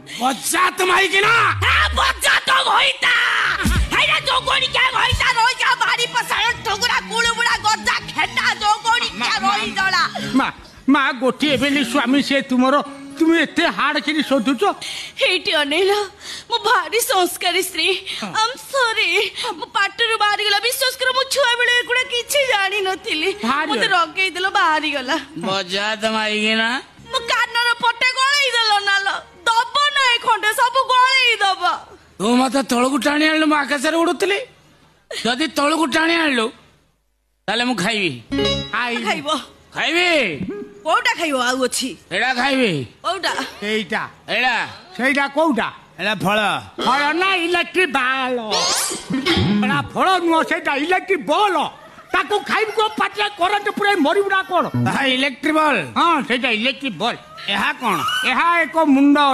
बच्चा तुम्हारी की ना बच्चा तो होइता हैरा जोगोनी क्या होइता रोई का बाड़ी पसाय ठोगरा कुळबुडा गद्दा खेटा जोगोनी क्या रोई दला माँ गोटे बेली स्वामी से तुमरो तुम एते हाड़ कि शोधुच हेटी अनिल मो भारी संस्कारी स्त्री आई एम सॉरी मो पाटरू बाहरी गला विश्वास कर मो छुआ बेले गुडा किछि जानि नथिली मते रगेई देलो बाहरी गला बच्चा तुम्हारी की ना मो कानर पटे गळेई देलो नाल दब नै खंडे सब गळेई दब तू मत तळकु टाणी आनलु मो आकाश रे उडुतली जदी तळकु टाणी आनलु ताले मु खाइबी खाइबो खाइबी कोटा खाइबो आउ अछि एडा खाइबी कोटा एटा एडा सेटा कोटा एडा फळ फळ ना इलेक्ट्रिक बाल एडा फळ नु सेटा इलेक्ट्रिक बॉल ताको खाइब को पाटला करंट पुरे मरिबुडा कोन इलेक्ट्रिक बॉल हां सेटा इलेक्ट्रिक बॉल एहा कोन एहा एको मुंडा